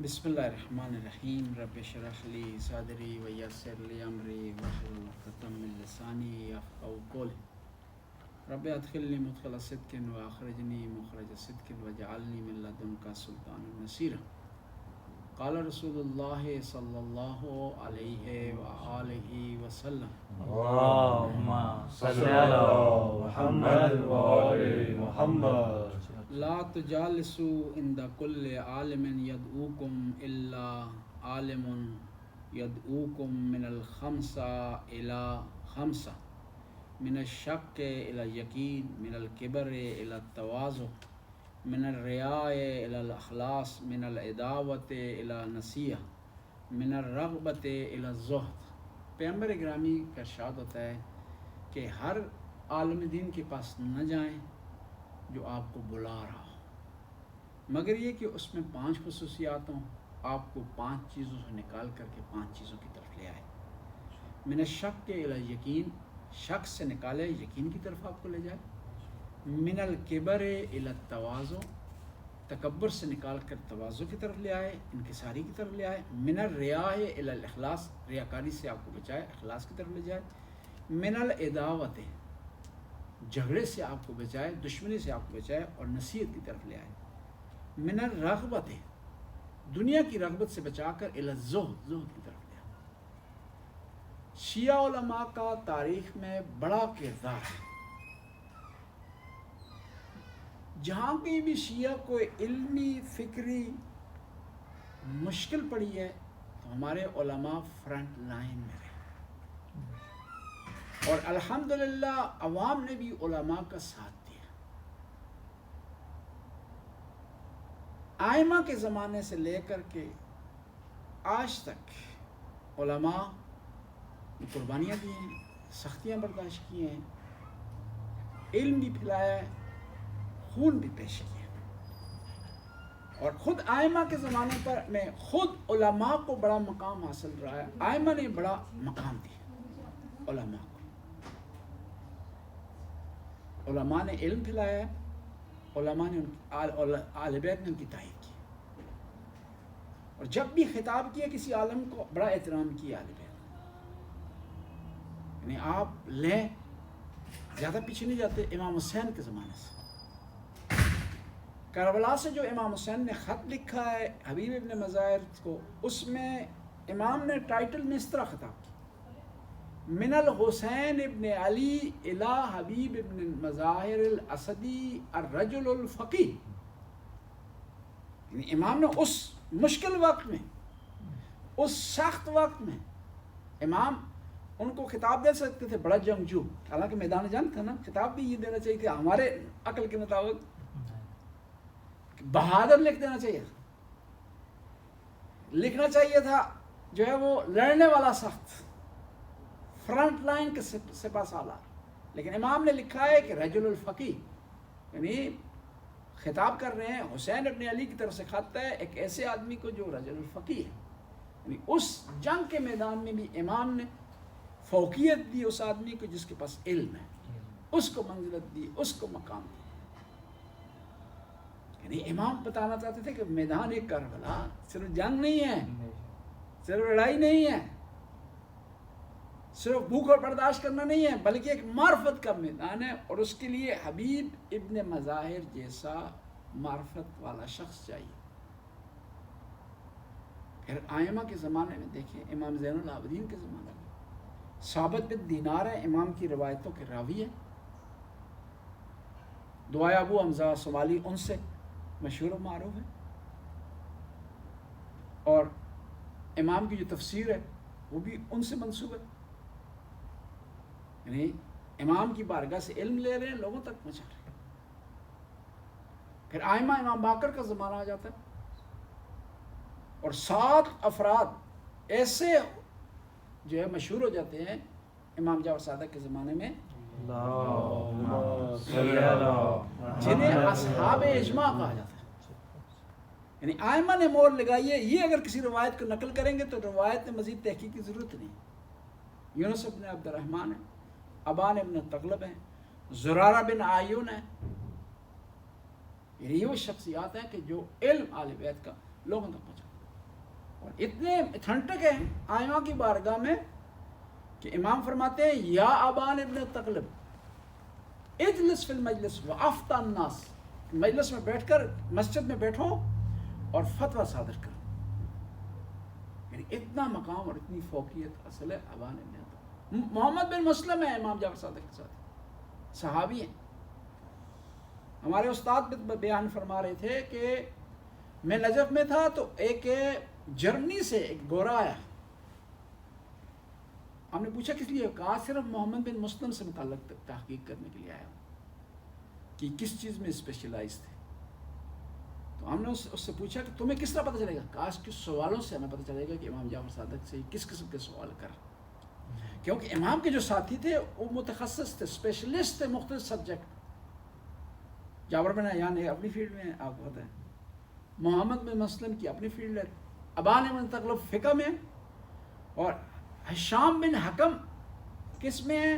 بسم اللہ الرحمن الرحیم رب اشرح لی صدری ویسر لی امری واحلل عقدۃ من لسانی یفقهوا قولی رب ادخلنی مدخل صدق واخرجنی مخرج صدق واجعلنی من لدنک سلطانا نصیرا قال رسول اللہ صلی اللہ علیہ وآلہ وسلم اللهم صل على محمد وآل محمد. لا تجالسوا عند كل عالم يدعوكم إلا عالم يدعوكم من الخمسة إلى خمسة، من الشك إلى اليقين، من الكبر إلى التواضع، من الرياء إلى الإخلاص، من العداوة إلى النصيحة، من الرغبة إلى الزهد۔ پیغمبر گرامی کا ارشاد ہوتا ہے کہ ہر عالم دین کے پاس نہ جائیں جو آپ کو بلا رہا ہو، مگر یہ کہ اس میں 5 خصوصیات ہوں، آپ کو 5 چیزوں سے نکال کر کے 5 چیزوں کی طرف لے آئے۔ من الشک الی یقین، شک سے نکالے یقین کی طرف آپ کو لے جائے۔ من الکبر الی التواضع، تکبر سے نکال کر تواضع کی طرف لے آئے، انکساری کی طرف لے آئے۔ من الریاء الی الاخلاص، ریاکاری سے آپ کو بچائے، اخلاص کی طرف لے جائے۔ من العداوت، جھگڑے سے آپ کو بچائے، دشمنی سے آپ کو بچائے، اور نصیحت کی طرف لے آئے۔ من الرغبت، دنیا کی رغبت سے بچا کر الی الزہد، زہد کی طرف لے آئے۔ شیعہ علماء کا تاریخ میں بڑا کردار ہے۔ جہاں کہیں بھی شیعہ کو علمی فکری مشکل پڑی ہے تو ہمارے علماء فرنٹ لائن میں رہے، اور الحمدللہ عوام نے بھی علماء کا ساتھ دیا۔ ائمہ کے زمانے سے لے کر کے آج تک علماء نے قربانیاں دی ہیں، سختیاں برداشت کی ہیں، علم بھی پھیلایا ہے، خون بھی پیش کیا، اور خود ائمہ کے زمانے پر میں خود علماء کو بڑا مقام حاصل رہا ہے۔ ائمہ نے بڑا مقام دیا علماء کو، علماء نے علم پھیلایا ہے، علماء نے اہل بیت نے ان کی تائید کی، اور جب بھی خطاب کیا کسی عالم کو بڑا احترام کیا اہل بیت، یعنی آپ لیں، زیادہ پیچھے نہیں جاتے، امام حسین کے زمانے سے، کربلا سے جو امام حسین نے خط لکھا ہے حبیب ابن مظاہر کو، اس میں امام نے ٹائٹل میں اس طرح خطاب کیا: من الحسین ابن علی الی حبیب ابن مظاہر الاسدی الرجل الفقی۔ یعنی امام نے اس مشکل وقت میں، اس سخت وقت میں، امام ان کو خطاب دے سکتے تھے بڑا جنگجو، حالانکہ میدان جنگ تھا نا، خطاب بھی یہ دینا چاہیے کہ ہمارے عقل کے مطابق بہادر لکھ دینا چاہیے تھا، لکھنا چاہیے تھا جو ہے وہ لڑنے والا سخت، فرنٹ لائن کے سپہ سالار، لیکن امام نے لکھا ہے کہ رجل الفقی، یعنی خطاب کر رہے ہیں حسین ابن علی کی طرف سے خط ہے ایک ایسے آدمی کو جو رجل الفقی ہے، یعنی اس جنگ کے میدان میں بھی امام نے فوقیت دی اس آدمی کو جس کے پاس علم ہے، اس کو منزلت دی، اس کو مقام دی۔ یعنی امام بتانا چاہتے تھے کہ میدان ایک کربلا صرف جنگ نہیں ہے، صرف لڑائی نہیں ہے، صرف بھوک اور برداشت کرنا نہیں ہے، بلکہ ایک معرفت کا میدان ہے، اور اس کے لیے حبیب ابن مظاہر جیسا معرفت والا شخص چاہیے۔ پھر ائمہ کے زمانے میں دیکھیں، امام زین العابدین کے زمانے میں ثابت بن دینار ہے، امام کی روایتوں کے راوی ہے، دعائے ابو حمزہ صومالی ان سے مشہور و معروف ہے، اور امام کی جو تفسیر ہے وہ بھی ان سے منسوب ہے، یعنی امام کی بارگاہ سے علم لے رہے ہیں، لوگوں تک پہنچا رہے ہیں۔ پھر ائمہ امام باقر کا زمانہ آ جاتا ہے، اور 7 افراد ایسے جو ہے مشہور ہو جاتے ہیں امام جعفر صادق کے زمانے میں، جنہیں اصحاب اجماع کہا جاتا ہے۔ یعنی ائمہ نے مور لگائی ہے، یہ اگر کسی روایت کو نقل کریں گے تو روایت میں مزید تحقیق کی ضرورت نہیں۔ یونس بن عبد الرحمن ہے، ابان ابن تغلب ہیں، زرارہ بن آیون ہے، یہ وہ شخصیات ہیں کہ جو علم اہل بیت کا لوگوں تک پہنچا۔ اور اتنے اتھنٹک ہیں آئمہ کی بارگاہ میں کہ امام فرماتے ہیں یا ابان ابن تغلب اجلس فی المجلس وافتی الناس، مجلس میں بیٹھ کر مسجد میں بیٹھو اور فتویٰ صادر کرو. یعنی اتنا مقام اور اتنی فوقیت اصل ہے ابان ابن تغلب. محمد بن مسلم ہے امام جعفر صادق کے ساتھ، صحابی ہیں. ہمارے استاد بیان فرما رہے تھے کہ میں نجف میں تھا تو ایک جرمنی سے ایک گورا آیا. ہم نے پوچھا کس لیے؟ کہا صرف محمد بن مسلم سے متعلق تحقیق کرنے کے لیے آیا کہ کس چیز میں اسپیشلائز تھے. تو ہم نے اس سے پوچھا کہ تمہیں کس طرح پتہ چلے گا؟ کاش کس سوالوں سے ہمیں پتہ چلے گا کہ امام جعفر صادق سے کس قسم کے سوال کر، کیونکہ امام کے جو ساتھی تھے وہ متخصص تھے، اسپیشلسٹ تھے مختلف سبجیکٹ. جابر بن حیان اپنی فیلڈ میں آپ کو پتہ ہے، محمد بن مسلم کی اپنی فیلڈ ہے، ابان بن تغلب فقہ میں، اور ہشام بن حکم کس میں ہے؟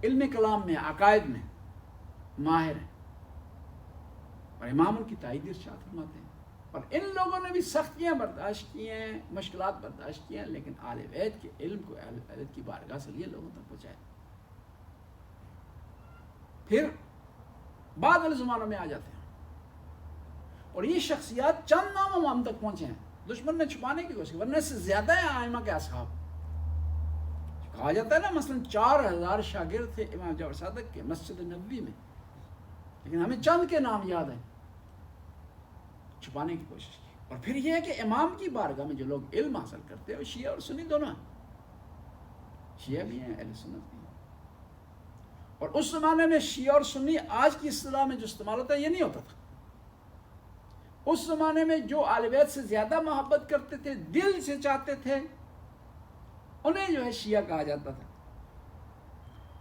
علم کلام میں، عقائد میں ماہر ہے. اور امام ان کی تائید ارشاد فرماتے ہیں. اور ان لوگوں نے بھی سختیاں برداشت کی ہیں، مشکلات برداشت کی ہیں، لیکن اہل بیت کے علم کو اہل بیت کی بارگاہ سے لیے لوگوں تک پہنچائے. پھر بعد والے زمانوں میں آ جاتے ہیں اور یہ شخصیات چند ناموں میں ہم تک پہنچے ہیں. دشمن نے چھپانے کی کوشش کی، ورنہ سے زیادہ ہیں آئمہ کے اصحاب. کہا جاتا ہے نا مثلا 4000 شاگرد تھے امام جعفر صادق کے مسجد نبوی میں، لیکن ہمیں چند کے نام یاد ہیں. چھپانے کی کوشش کی. اور پھر یہ ہے کہ امام کی بارگاہ میں جو لوگ علم حاصل کرتے ہیں وہ شیعہ اور سنی دونوں ہیں. شیعہ بھی ہیں، اہل سنت بھی ہیں. اور اس زمانے میں شیعہ اور سنی آج کی اصطلاح میں جو استعمال ہوتا ہے یہ نہیں ہوتا تھا. اس زمانے میں جو اہل بیت سے زیادہ محبت کرتے تھے، دل سے چاہتے تھے، انہیں جو ہے شیعہ کہا جاتا تھا.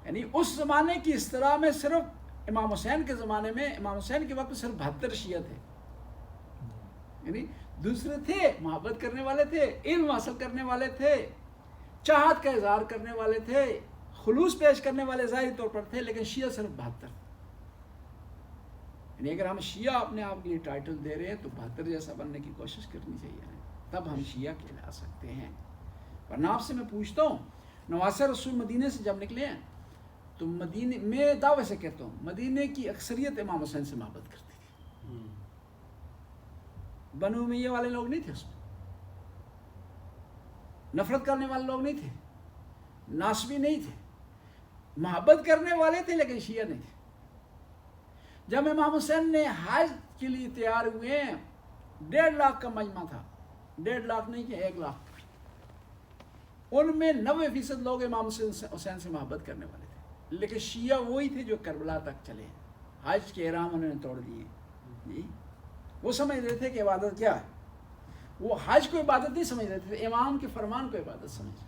یعنی اس زمانے کی اصطلاح میں صرف امام حسین کے زمانے میں، امام حسین کے وقت صرف 72 شیعہ تھے. یعنی دوسرے تھے محبت کرنے والے تھے، علم حاصل کرنے والے تھے، چاہت کا اظہار کرنے والے تھے، خلوص پیش کرنے والے ظاہری طور پر تھے، لیکن شیعہ صرف 72. یعنی اگر ہم شیعہ اپنے آپ کے لیے ٹائٹل دے رہے ہیں تو 72 جیسا بننے کی کوشش کرنی چاہیے، تب ہم شیعہ کہلا سکتے ہیں. ورنہ آپ سے میں پوچھتا ہوں، نواسہ رسول مدینے سے جب نکلے ہیں تو مدینے میں دعوے سے کہتا ہوں مدینے کی اکثریت امام حسین سے محبت کرتی تھی. بنو امیہ والے لوگ نہیں تھے، اس میں نفرت کرنے والے لوگ نہیں تھے، ناسبی نہیں تھے، محبت کرنے والے تھے لیکن شیعہ نہیں تھے. جب امام حسین نے حج کے لیے تیار ہوئے ہیں، 1.5 لاکھ کا مجمع تھا، 1.5 لاکھ نہیں کہ 1 لاکھ. ان میں 90% لوگ امام حسین سے محبت کرنے والے تھے، لیکن شیعہ وہی تھے جو کربلا تک چلے. حج کے احرام انہوں نے توڑ دیے. جی وہ سمجھ رہے تھے کہ عبادت کیا ہے. وہ حج کو عبادت نہیں سمجھ رہے تھے، امام کے فرمان کو عبادت سمجھ رہے تھے.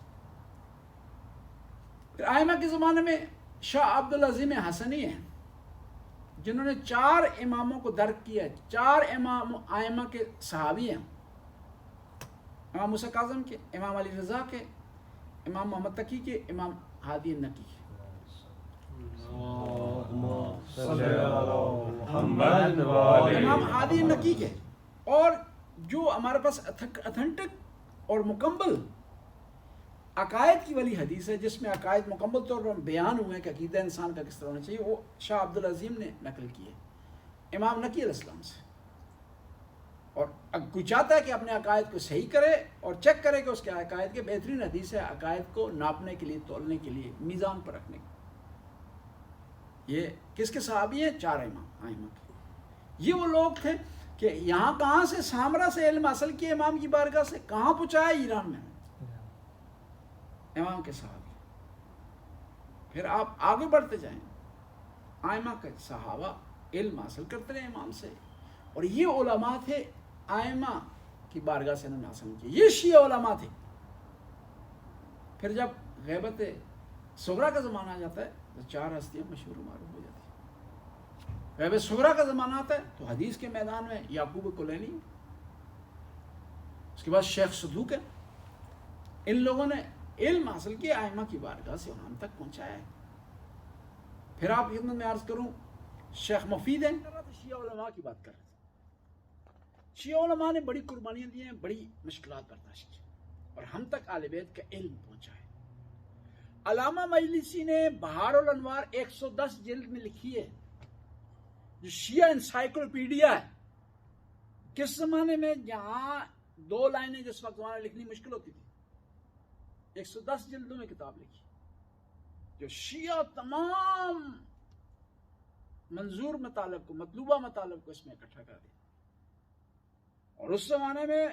پھر آئمہ کے زمانے میں شاہ عبدالعظیم حسنی ہیں جنہوں نے 4 اماموں کو درک کیا. 4 امام آئمہ کے صحابی ہیں، امام موسیٰ کاظم کے، امام علی رضا کے، امام محمد تقی کے، امام ہادی النقی کے. امام ہادی النقی کے. اور جو ہمارے پاس اتھنٹک اور مکمل عقائد کی والی حدیث ہے جس میں عقائد مکمل طور پر بیان ہوئے ہیں کہ عقیدہ انسان کا کس طرح ہونا چاہیے، وہ شاہ عبدالعظیم نے نقل کی ہے امام نقی علیہ السلام سے. اور کوئی چاہتا ہے کہ اپنے عقائد کو صحیح کرے اور چیک کرے کہ اس کے عقائد کے بہترین حدیث ہے عقائد کو ناپنے کے لیے، تولنے کے لیے، میزان پر رکھنے کے. یہ کس کے صحابی ہیں؟ 4 امام آئمہ کے. یہ وہ لوگ تھے کہ یہاں کہاں سے سامرا سے علم حاصل کیا امام کی بارگاہ سے، کہاں پہنچایا؟ ایران میں امام کے صحابی. پھر آپ آگے بڑھتے جائیں، آئمہ کے صحابہ علم حاصل کرتے رہے امام سے، اور یہ علماء تھے آئمہ کی بارگاہ سے انہوں نے حاصل کیا. یہ شیعہ علماء تھے. پھر جب غیبت صغریٰ کا زمانہ آ جاتا ہے تو 4 ہستیاں مشہور و معروف ہو جاتی ہیں. غیبت صغریٰ کا زمانہ آتا ہے تو حدیث کے میدان میں یعقوب کلینی، اس کے بعد شیخ صدوق ہے. ان لوگوں نے علم حاصل کیا آئمہ کی بارگاہ سے اور ہم تک پہنچایا ہے. پھر آپ خدمت میں عرض کروں، شیخ مفید ہیں، شیعہ علماء کی بات کر رہے تھے. شیعہ علماء نے بڑی قربانیاں دی ہیں، بڑی مشکلات برداشت کی اور ہم تک اہل بیت کا علم پہنچا ہے۔ علامہ مجلسی نے بہار الانوار 110 جلد میں لکھی ہے، جو شیعہ انسائیکلوپیڈیا ہے۔ کس زمانے میں جہاں 2 لائنیں جس وقت زمانے لکھنی مشکل ہوتی تھی، 110 جلدوں میں کتاب لکھی، جو شیعہ تمام منظور مطالب کو، مطلوبہ مطالب کو اس میں اکٹھا کر دیا۔ اور اس زمانے میں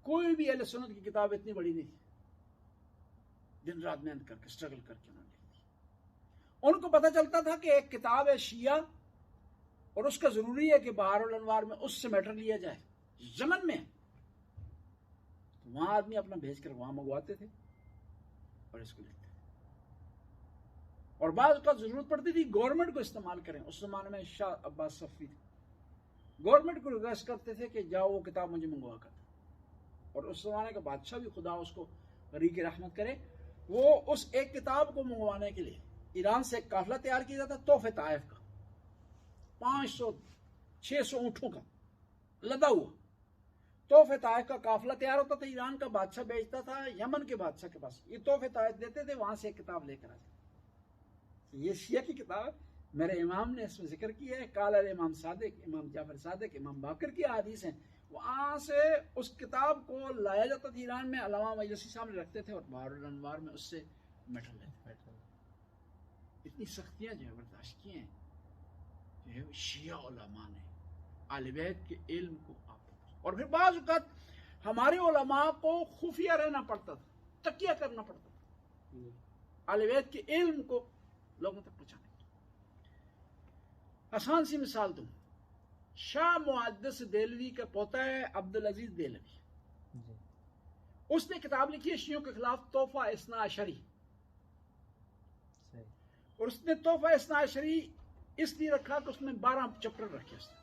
کوئی بھی اہل سنت کی کتاب اتنی بڑی نہیں تھی، دن رات محنت کر کے اسٹرگل کر کے انہوں نے لکھی۔ ان کو پتہ چلتا تھا کہ ایک کتاب ہے شیعہ اور اس کا ضروری ہے کہ بہار الانوار میں اس سے میٹر لیا جائے، یمن میں تو وہاں آدمی اپنا بھیج کر وہاں منگواتے تھے اور اس کو لکھتے تھے۔ اور بعض کا ضرورت پڑتی تھی گورنمنٹ کو استعمال کریں، اس زمانے میں شاہ عباس صفوی تھے، گورنمنٹ کو ریکویسٹ کرتے تھے کہ جاؤ وہ کتاب مجھے منگوا کر دو۔ اور اس زمانے کا بادشاہ بھی، خدا اس کو غریق رحمت کرے، وہ اس ایک کتاب کو منگوانے کے لیے ایران سے ایک قافلہ تیار کیا جاتا، تحفہ طائف کا، 500-600 اونٹوں کا لدا ہوا تحفہ طائف کا قافلہ تیار ہوتا تھا، ایران کا بادشاہ بیچتا تھا یمن کے بادشاہ کے پاس، یہ تحفہ طائف دیتے تھے، وہاں سے ایک کتاب لے کر آتے۔ یہ شیعہ کی کتاب میرے امام نے اس میں ذکر کی ہے، قال امام صادق، امام جعفر صادق، امام باقر کی احادیث ہیں، وہاں سے اس کتاب کو لایا جاتا تھا ایران میں، علامہ مجلسی سامنے رکھتے تھے اور بہار الانوار میں اس سے میٹر لیتے تھے۔ اتنی سختیاں جو ہے برداشت کی ہیں جو ہے شیعہ علماء نے اہل بیت کے علم کو اور پھر بعض اوقات ہمارے علماء کو خفیہ رہنا پڑتا تھا، تکیہ کرنا پڑتا تھا اہل بیت کے علم کو لوگوں تک پہنچانے کی۔ آسان سی مثال دوں، شاہ محدث دہلوی کا پوتا ہے عبدالعزیز دہلوی، اس نے کتاب لکھی ہے شیعوں کے خلاف، تحفہ اثنا عشری، اور اس نے تحفہ اثنا عشری اس لیے رکھا کہ اس میں 12 چپٹر رکھے، اس نے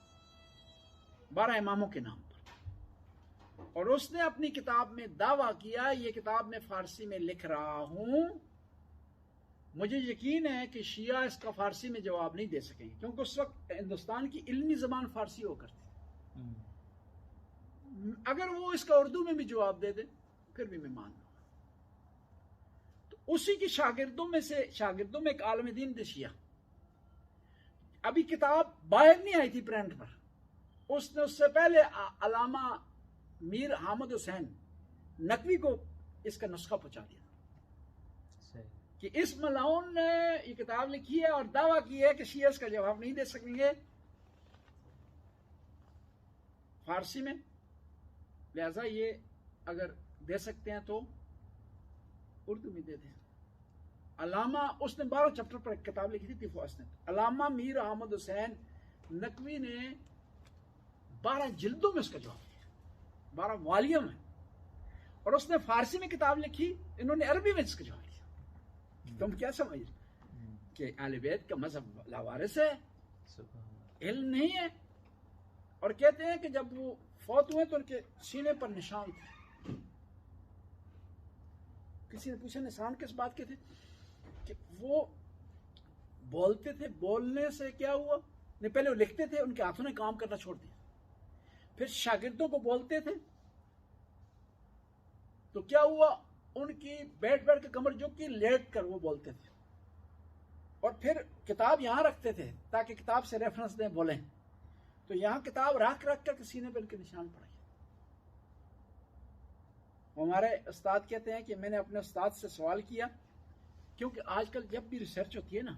12 اماموں کے نام پر، اور اس نے اپنی کتاب میں دعویٰ کیا یہ کتاب میں فارسی میں لکھ رہا ہوں، مجھے یقین ہے کہ شیعہ اس کا فارسی میں جواب نہیں دے سکیں گے، کیونکہ اس وقت ہندوستان کی علمی زبان فارسی ہو کرتی تھی، اگر وہ اس کا اردو میں بھی جواب دے دیں پھر بھی میں مان لوں گا۔ تو اسی کی شاگردوں میں ایک عالم دین تھے شیعہ، ابھی کتاب باہر نہیں آئی تھی پرنٹ پر، اس نے اس سے پہلے علامہ میر حامد حسین نقوی کو اس کا نسخہ پہنچا دیا کہ اس ملعون نے یہ کتاب لکھی ہے اور دعویٰ کی ہے کہ شیعہ اس کا جواب نہیں دے سکیں گے فارسی میں، لہذا یہ اگر دے سکتے ہیں تو اردو میں دے دیں۔ علامہ اس نے 12 چپٹر پر ایک کتاب لکھی تھی تحفہ اسناد، علامہ میر حامد حسین نقوی نے 12 جلدوں میں اس کا جواب دیا، 12 والیوم ہے، اور اس نے فارسی میں کتاب لکھی، انہوں نے عربی میں اس کا جواب دیا۔ تم کیا سمجھ کہ اہل بیت کا مذہب لاوارث ہے، علم نہیں ہے؟ اور کہتے ہیں کہ جب وہ فوت ہوئے تو ان کے سینے پر نشان تھے۔ کسی نے پوچھا نشان کس بات کے تھے؟ کہ وہ بولتے تھے، بولنے سے کیا ہوا؟ نہیں، پہلے وہ لکھتے تھے، ان کے ہاتھوں نے کام کرنا چھوڑ دیا، پھر شاگردوں کو بولتے تھے تو کیا ہوا؟ ان کی بیٹھ کے کمر جھک کی، لیٹ کر وہ بولتے تھے، اور پھر کتاب یہاں رکھتے تھے تاکہ کتاب سے ریفرنس دیں بولیں، تو یہاں کتاب رکھ کر سینے پہ ان کے نشان پڑے۔ ہمارے استاد کہتے ہیں کہ میں نے اپنے استاد سے سوال کیا، کیونکہ آج کل جب بھی ریسرچ ہوتی ہے نا،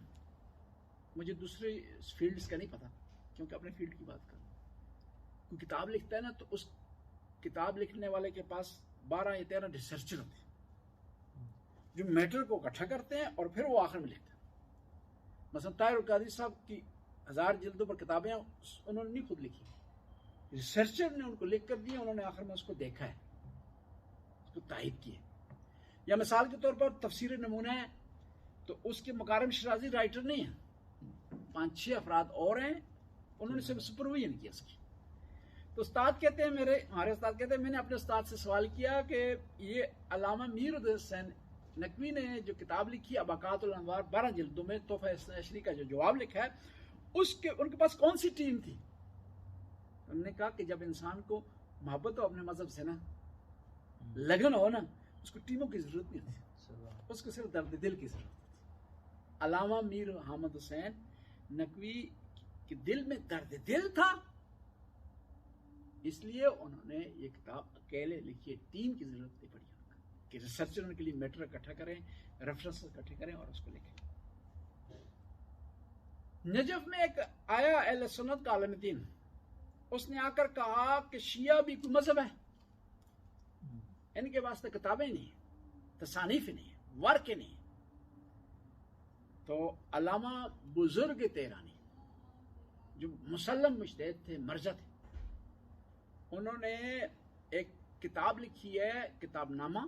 مجھے دوسرے فیلڈز کا نہیں پتا کیونکہ اپنے فیلڈ کی بات کروں، کوئی کتاب لکھتا ہے نا تو اس کتاب لکھنے والے کے پاس 12 یا 13 ریسرچر ہوتے ہیں جو میٹر کو اکٹھا کرتے ہیں اور پھر وہ آخر میں لکھتے ہیں۔ مثلا طاہر القادری صاحب کی 1000 جلدوں پر کتابیں انہوں نے نہیں خود لکھی، ریسرچر نے ان کو لکھ کر دی، انہوں نے آخر میں اس کو دیکھا ہے، اس کو تائید کی ہے۔ یا مثال کے طور پر تفسیر نمونہ ہے تو اس کے مکارم شرازی رائٹر نہیں ہیں، 5-6 افراد اور ہیں، انہوں نے صرف سپرویژن کیا اس کی۔ تو استاد کہتے ہیں، ہمارے استاد کہتے ہیں میں نے اپنے استاد سے سوال کیا کہ یہ علامہ میر حسین نقوی نے جو کتاب لکھی اباقات الانوار 12 جلدوں میں تحفہ اثنا عشری کا جو جواب لکھا ہے، ان کے پاس کون سی ٹیم تھی؟ انہوں نے کہا کہ جب انسان کو محبت ہو اپنے مذہب سے نا، لگن ہو نا، اس کو ٹیموں کی ضرورت نہیں ہوتی، اس کو صرف درد دل کی ضرورت ہوتی۔ علامہ میر حامد حسین نقوی کے دل میں درد دل تھا، اس لیے انہوں نے یہ کتاب اکیلے لکھی ہے، ٹیم کی ضرورت نہیں پڑی کہ ریسرچر ان کے لیے میٹر اکٹھا کریں، ریفرنس اکٹھے کریں اور اس کو لکھیں۔ نجف میں ایک آیا اہل سنت کا عالم دین، اس نے آ کر کہا کہ شیعہ بھی کوئی مذہب ہے، ان کے واسطے کتابیں نہیں، تصانیف نہیں، ورک نہیں۔ تو علامہ بزرگ تہرانی جو مسلم مجتہد تھے، مرجع تھے، انہوں نے ایک کتاب لکھی ہے، کتاب نامہ،